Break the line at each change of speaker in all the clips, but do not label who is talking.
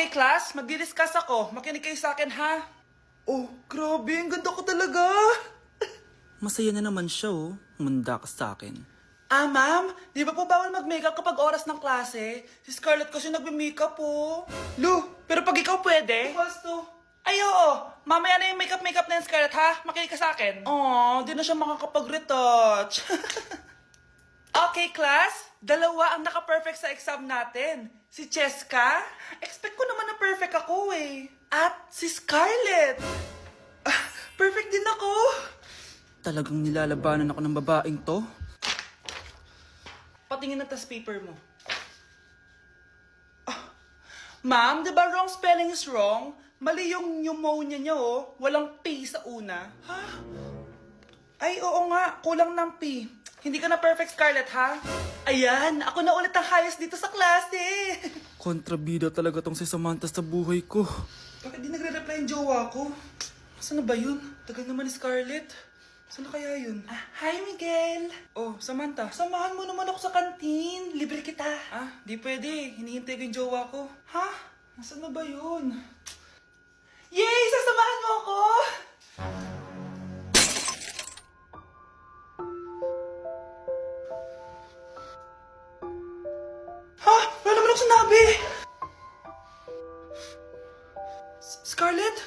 Okay, class, magdi-discuss ako. Makinig kayo sa akin, ha? Oh, grabe, ang ganda ko talaga.
Masaya na naman siya, oh. Manda ka sa akin.
Ah, ma'am, di ba po bawal mag-makeup kapag oras ng klase? Si Scarlett kasi nagme-makeup po. Lu, pero pag ikaw pwede? Gusto. Ay, oo. Mamaya na yung makeup na yung Scarlett, ha? Makinig ka sa akin. Aw, di na siya makakapag-retouch. Okay, class. Dalawa ang naka-perfect sa exam natin. Si Cheska. Expect ko naman na perfect ako eh. At si Scarlett. Perfect din ako.
Talagang nilalabanan ako ng babaeng to.
Patingin na tas paper mo. Ma'am, di ba wrong spelling is wrong? Mali yung pneumonia niya, oh. Walang P sa una. Ha? Ay, oo nga. Kulang ng P. Hindi ka na perfect, Scarlett, ha? Ayan, ako na ulit ang highest dito sa klase.
Kontrabida talaga tong si Samantha sa buhay ko.
Bakit di nagre-reply yung jowa ko? Saan na ba yun? Tagal naman ni Scarlett. Saan na kaya yun? Hi, Miguel! Oh, Samantha, samahan mo naman ako sa kantin. Libre kita. Di pwede. Hinihintay ko yung jowa ko. Ha? Nasaan na ba yun? Yay! Sasamahan mo ako! Ha? Wala naman ako sinabi! Scarlett?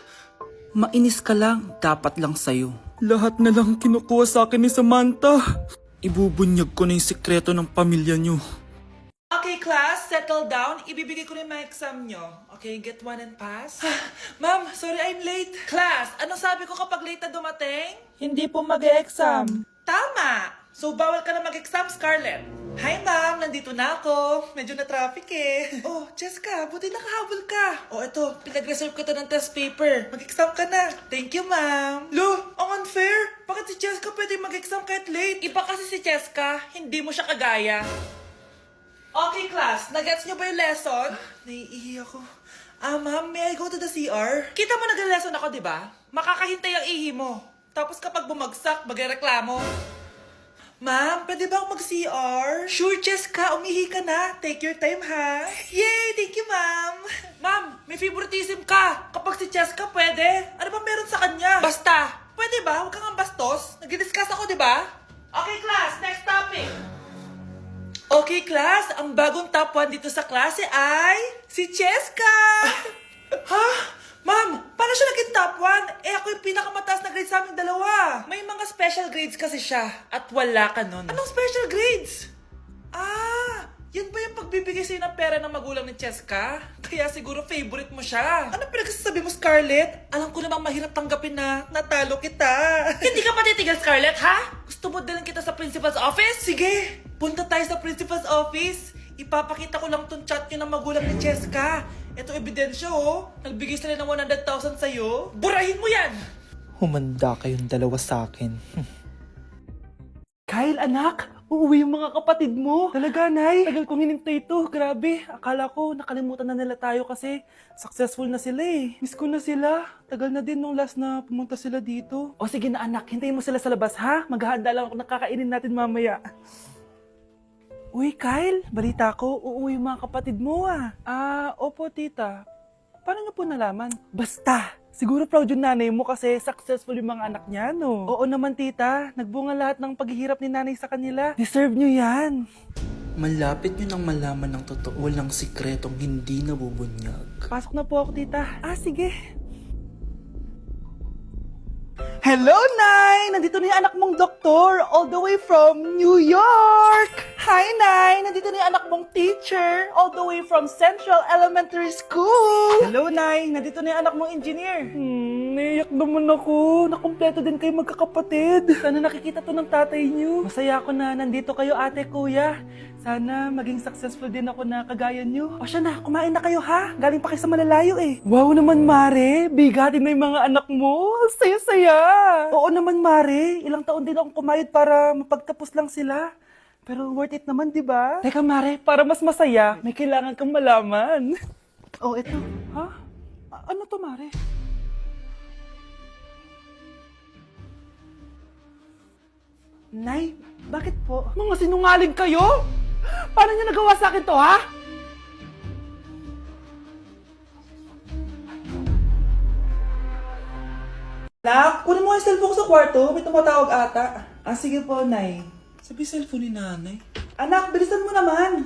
Mainis ka lang, dapat lang sa'yo. Lahat na lang kinukuha sa akin ni Samantha. Ibubunyag ko na yung sikreto ng pamilya niyo.
Okay, class, settle down. Ibibigay ko na yung mga exam nyo. Okay, get one and pass. Ma'am, sorry I'm late. Class, ano sabi ko kapag late na dumating?
Hindi po mag-e-exam.
Tama! So, bawal ka na mag-exam, Scarlett. Hi, ma'am. Nandito na ako. Medyo na traffic eh. Oh, Jessica, buti nakahabol ka. Oh, eto. Pinag-reserve ko to ng test paper. Mag-exam ka na. Thank you, ma'am. Lo, ang unfair. Bakit si Jessica pwede mag-exam kahit late? Iba kasi si Jessica. Hindi mo siya kagaya. Okay, class. Nagets niyo ba yung lesson? Naiihi ako. Ma'am, may I go to the CR? Kita mo nag-lesson ako, di ba? Makakahintay ang ihi mo. Tapos kapag bumagsak, magreklamo. Ma'am, pwede ba akong mag-CR? Sure, Jessica. Umihi ka na. Take your time, ha? Yay! Thank you, ma'am. Ma'am, may favoritism ka. Kapag si Jessica, pwede. Ano ba meron sa kanya? Basta. Pwede ba? Huwag kang bastos. Nag-discuss ako, di ba? Okay, class. Next topic. Okay, class. Ang bagong top 1 dito sa klase ay si Cheska! Ha? Ma'am, paano siya naging top 1? Eh, ako yung pinakamataas na grade sa aming dalawa. May mga special grades kasi siya at wala ka nun. Anong special grades? Yan ba yung pagbibigay sa'yo ng pera ng magulang ni Cheska? Kaya siguro favorite mo siya. Ano pinagsasabi mo, Scarlett? Alam ko namang mahirap tanggapin na natalo kita. Hindi ka patitigil, Scarlett, ha? Gusto mo dalhin kita sa principal's office? Sige, punta tayo sa principal's office. Ipapakita ko lang tong chat nyo ng magulang ni Cheska. Ito ebidensya, oh. Nagbigay sila ng 100,000 sa'yo. Burahin mo yan!
Humanda kayong dalawa sa akin.
Kyle, anak! Uuwi yung mga kapatid mo. Talaga, Nay. Tagal kong hinintay ito. Grabe. Akala ko nakalimutan na nila tayo kasi successful na sila eh. Miss ko na sila. Tagal na din nung last na pumunta sila dito. O sige na anak, hintayin mo sila sa labas ha. Maghahanda lang ako ng kakainin natin mamaya. Uy, Kyle. Balita ko, uuwi yung mga kapatid mo ah. Opo tita. Paano niyo po nalaman? Basta! Siguro proud yung nanay mo kasi successful yung mga anak niya, no? Oo naman, tita. Nagbunga lahat ng paghihirap ni nanay sa kanila. Deserve nyo yan.
Malapit nyo nang malaman ng totoo, walang sikretong hindi nabubunyag.
Pasok na po ako, tita. Sige. Hello, Nay! Nandito na yung anak mong doktor all the way from New York! Hi, Nay! Nandito na yung anak mong teacher all the way from Central Elementary School! Hello, Nay! Nandito na yung anak mong engineer! Naiyak naman ako. Nakumpleto din kayo magkakapatid. Sana nakikita to ng tatay niyo. Masaya ako na nandito kayo, ate, kuya. Sana maging successful din ako na kagaya niyo. O siya na, kumain na kayo ha. Galing pa kayo sa malalayo eh. Wow naman, Mare. Bigatin na yung mga anak mo. Saya-saya. Oo naman, Mare. Ilang taon din akong kumayod para mapagtapos lang sila. Pero worth it naman, di ba? Teka, Mare, para mas masaya, may kailangan kang malaman. Oh, eto. Ha? Ano to, Mare? Nay, bakit po? Mga sinungaling kayo? Paano niyo nagawa sa akin to, ha? Nak, kunin mo yung cellphone ko sa kwarto. May tumatawag ata. Ah, sige po, Nay.
Sabi cellphone ni nanay.
Anak, bilisan mo naman.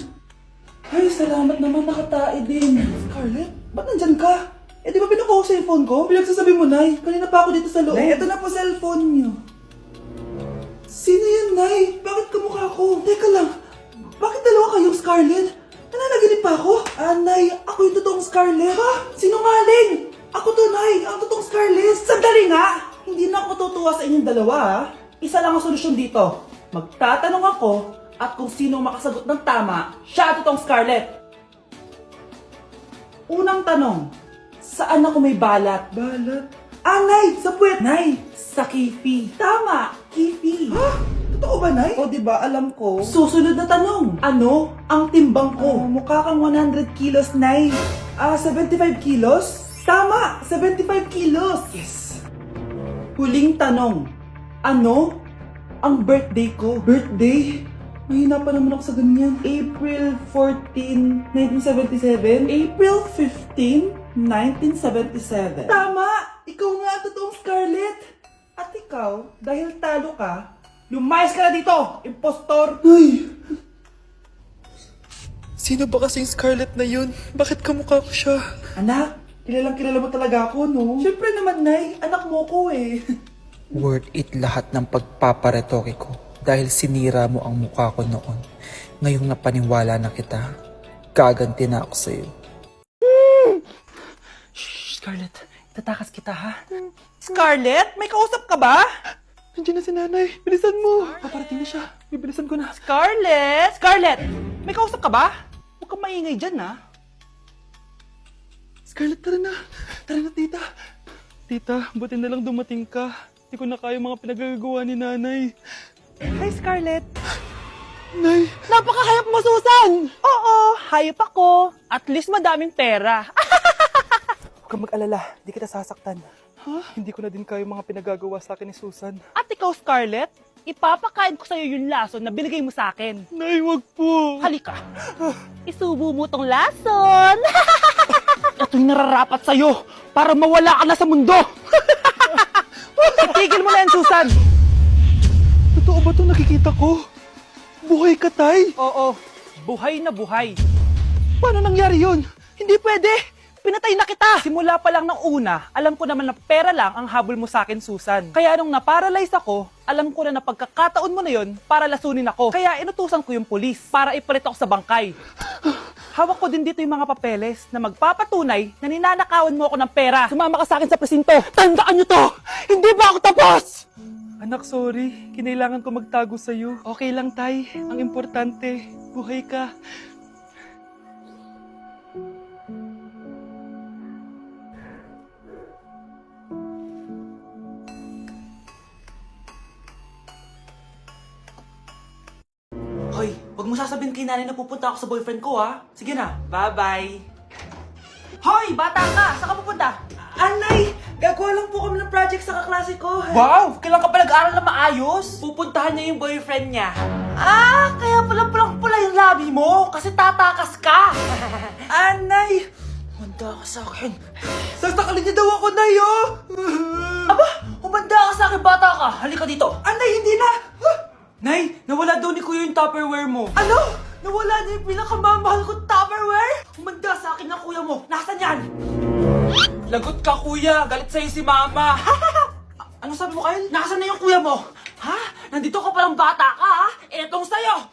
Ay, salamat naman, nakatae din. Scarlett, ba't nandyan ka? Eh, di ba pinukuha ko sa cellphone ko? Pinagsasabi mo, Nay. Kanina pa ako dito sa loob. Nay, ito na po cellphone niyo. Sino yan, Nay? Bakit kamukha ko? Teka lang, bakit dalawa kayong Scarlett? Nananaginip pa ako? Ah, Nay, ako yung totoong Scarlett. Ha? Sinungaling! Ako to, Nay, ang totoong Scarlett. Sandali nga! Hindi na ako tutuwa sa inyong dalawa, ha? Isa lang ang solusyon dito. Magtatanong ako at kung sino makasagot ng tama, siya ang totoong Scarlett. Unang tanong, saan ako may balat? Balat? Ah, Nay! Sa puwet! Nay! Sa kifi. Tama! Kifi. Ha? Totoo ba, Nay? O, diba? Alam ko. Susunod na tanong. Ano ang timbang ko? Mukha kang 100 kilos, Nay. Ah, 75 kilos? Tama! 75 kilos! Yes! Huling tanong. Ano ang birthday ko? Birthday? Mahina pa naman ako sa ganyan. April 14, 1977? April 15, 1977. Tama! Ikaw nga ang totoong Scarlett! At ikaw, dahil talo ka, lumayas ka na dito, impostor! Ay!
Sino ba kasing Scarlett na yun? Bakit kamukha ko siya?
Anak, kilala mo talaga ako, no? Siyempre naman, Nay. Anak mo ko eh.
Worth it lahat ng pagpaparetoke ko dahil sinira mo ang mukha ko noon. Ngayong napaniwala na kita, gaganti na ako sa'yo.
Shh, Scarlett. Tatakas kita, ha? Scarlett, may kausap ka ba?
Nandiyan na si nanay. Bilisan mo. Paparating na siya. Bibilisan ko na.
Scarlett! Scarlett! May kausap ka ba? Huwag kang maingay dyan, ha?
Scarlett, tara na. Tara na, tita. Tita, buti na lang dumating ka. Hindi ko na kaya mga pinagagawa ni nanay.
Hi, Scarlett.
Nay,
Napakahayap mo, Susan! Oo, hayop ako. At least madaming pera.
huwag kang mag-alala. Di kita sasaktan. Ha? Hindi ko na din kaya mga pinagagawa sa akin ni Susan.
At ikaw, Scarlett, ipapakain ko sa'yo yung lason na binigay mo sa akin.
Nay, wag po.
Halika. Isubo mo tong lason. Ito'y nararapat sa'yo para mawala ka na sa mundo. Tigil mo na yan, Susan.
Totoo ba ito nakikita ko? Buhay ka, Tay?
Oo, buhay na buhay.
Paano nangyari yun?
Hindi pwede. Pinatay na kita. Simula pa lang ng una, alam ko naman na pera lang ang habol mo sa akin, Susan. Kaya nung naparalyze ako, alam ko na pagkakataon mo na yon para lasunin ako. Kaya inutusan ko yung pulis para ipalit ako sa bangkay. Hawak ko din dito yung mga papeles na magpapatunay na ninanakawan mo ako ng pera. Sumama ka sa akin sa presinto. Tandaan nyo to! Hindi ba ako tapos?
Anak, sorry. Kinailangan ko magtago sa'yo. Okay lang, Tay. Ang importante, buhay ka.
Hoy, wag mo sasabihin kay nanay na pupunta ako sa boyfriend ko, ha? Sige na, bye-bye. Hoy, bata ka! Saan ka pupunta? Anay! Gagawa lang po kami ng project sa kaklase ko. Wow! Kailan ka pa nag-aaral na maayos? Pupuntahan niya yung boyfriend niya. Ah, kaya pala pulang-pula yung labi mo kasi tatakas ka. Anay! Humanda ka sa akin. Sasakalin niya daw ako, Nay, oh! Aba, humanda ka sa akin, bata ka. Halika dito. Anay, hindi na! Nay, nawala daw ni Kuya yung Tupperware mo. Ano? Nawala na yung pinakamamahal kong Tupperware? Humanda sa akin ng kuya mo. Nasaan yan? Lagot ka, Kuya. Galit sa'yo si Mama. Ano sabi mo, Kyle? Nasaan na yung kuya mo? Ha? Nandito ka palang bata ka, ha? Etong sa'yo.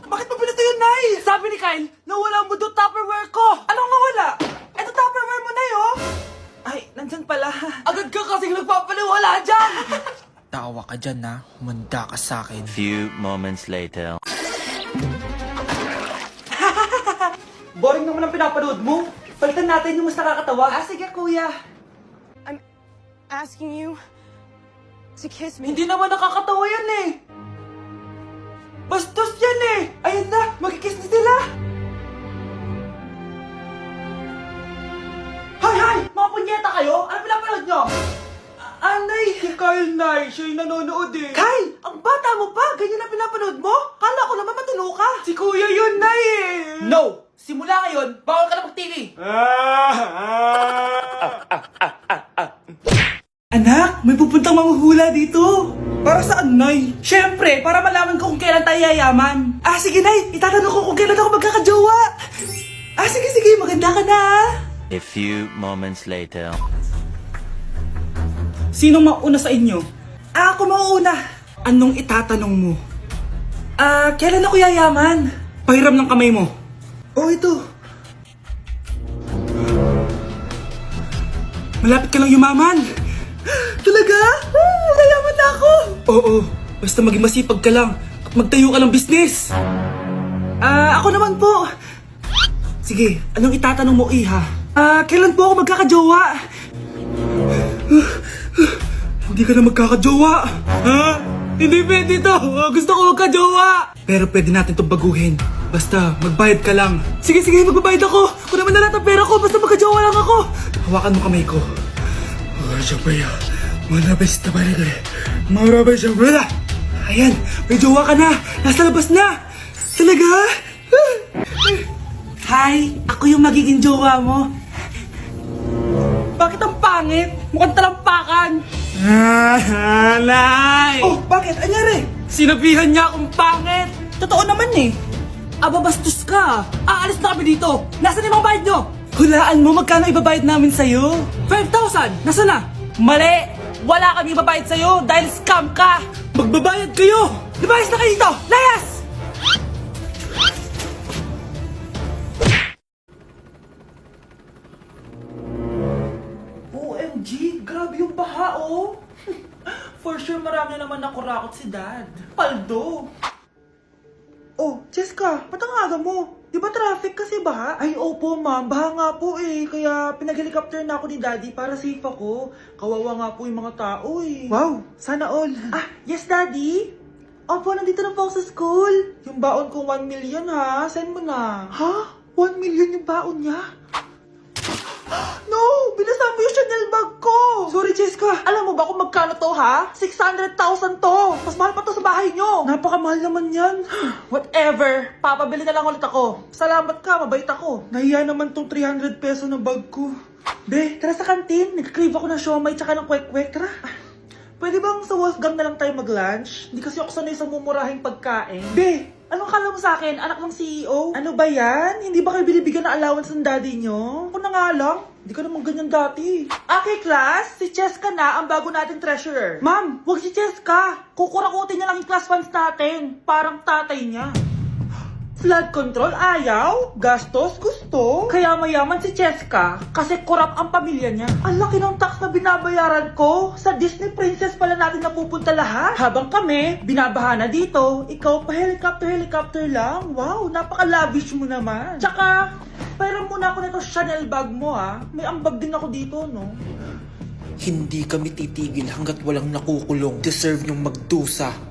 Bakit mo pinato yun, Nay? Sabi ni Kyle, nawala mo doon Tupperware ko. Anong nawala? Eto Tupperware mo, Nay, oh. Ay, nandyan pala. Agad ka kasing nagpapaliwala dyan.
Tawa ka dyan, ha? Humanda ka sa akin.
Few moments later.
Boring naman ang pinapanood mo. Palitan natin yung mas nakakatawa. Ah, sige, Kuya.
Asking you to kiss me.
Hindi naman nakakatawa yan eh. Bastos yan eh. Ayun na, magkikiss na sila. Hay! Mga punyeta kayo? Ano pinapanood nyo? Anay! Si Kyle, Nay. Siya yung nanonood eh. Kyle! Ang bata mo pa? Ganyan na pinapanood mo? Kala ko naman matino ka. Si Kuya yun, Nay eh. No! Simula ngayon, bawal ka na mag-TV. Anak! May pupuntang manghuhula dito. Para saan, Nay? Siyempre, para malaman ko kung kailan tayo yayaman. Sige, Nay. Itatanong ko kung kailan ako magkakajowa. Sige. Maganda ka na.
A few moments later.
Sinong mauna sa inyo? Ako mauuna. Anong itatanong mo? Kailan ako yayaman? Pahiram ng kamay mo. Ito. Malapit ka lang yumaman. Talaga? Yayaman na ako. Oo, basta maging masipag ka lang at magtayo ka ng business. Ako naman po. Sige, anong itatanong mo, Iha? Kailan po ako magkakajowa? Hindi ka na magkakajowa. Hindi pwede to. Gusto ko magkajowa. Pero pwede natin itong baguhin. Basta, magbayad ka lang. Sige, magbabayad ako. Kung naman na lahat ang pera ko, basta magkajowa lang ako. Hawakan mo kamay ko. Ayan, may jowa ka na. Nasa labas na. Talaga? Hi, ako yung magiging jowa mo. Bakit ang pangit? Mukhang talampakan. Nay! Oh, bakit? Anyari? Sinabihan niya akong pangit. Totoo naman eh. Bastos ka. Aalis na kami dito. Nasaan yung mga bayad nyo? Hulaan mo magkano ibabayad namin sa'yo. 5,000. Nasaan na? Mali. Wala kami ibabayad sa'yo dahil scam ka. Magbabayad kayo. Lumayas na kayo dito. Layas! OMG, grabe yung baha, oh. For sure, marami naman nakurakot si Dad. Paldo. Oh, Cheska, ba't ang aga mo? Di ba traffic kasi baha? Ay, opo, ma'am. Baha nga po eh. Kaya pinag-helicopter na ako ni Daddy para safe ako. Kawawa nga po yung mga tao eh. Wow, sana all. Yes, Daddy? Opo, nandito na po ako sa school. Yung baon kong 1 million ha. Send mo na. Ha? 1 million yung baon niya? No! Binasa mo yung Chanel bag ko! Sorry, Cheska. Alam mo ba kung magkano to, ha? 600,000 to! Mas mahal pa to sa bahay nyo! Napakamahal naman yan. Whatever. Papabili na lang ulit ako. Salamat ka, mabait ako. Nahiya naman tong 300 peso na bag ko. Be, tara sa kantin. Nag-crave ako ng siomay tsaka ng kwek-kwek. Tara. Pwede bang sa Wolfgang na lang tayo mag-lunch? Hindi kasi ako sanay sa mumurahing pagkain. Be, anong kala mo sa akin? Anak ng CEO? Ano ba yan? Hindi ba kayo binibigyan ng allowance ng daddy nyo? Ako na nga lang. Hindi ka naman ganyan dati. Okay, class. Si Cheska na ang bago nating treasurer. Ma'am, wag si Cheska. Kukurakutin niya lang yung class funds natin. Parang tatay niya. Flood control, ayaw. Gastos, gusto. Kaya mayaman si Cheska kasi korap ang pamilya niya. Ang laki ng tax na binabayaran ko. Sa Disney Princess pala natin napupunta lahat. Habang kami, binabaha na dito. Ikaw pa helicopter lang. Wow, napaka-lavish mo naman. Tsaka, pairam muna ako nito Chanel bag mo ha. May ambag din ako dito, no?
Hindi kami titigil hanggat walang nakukulong. Deserve niyong magdusa.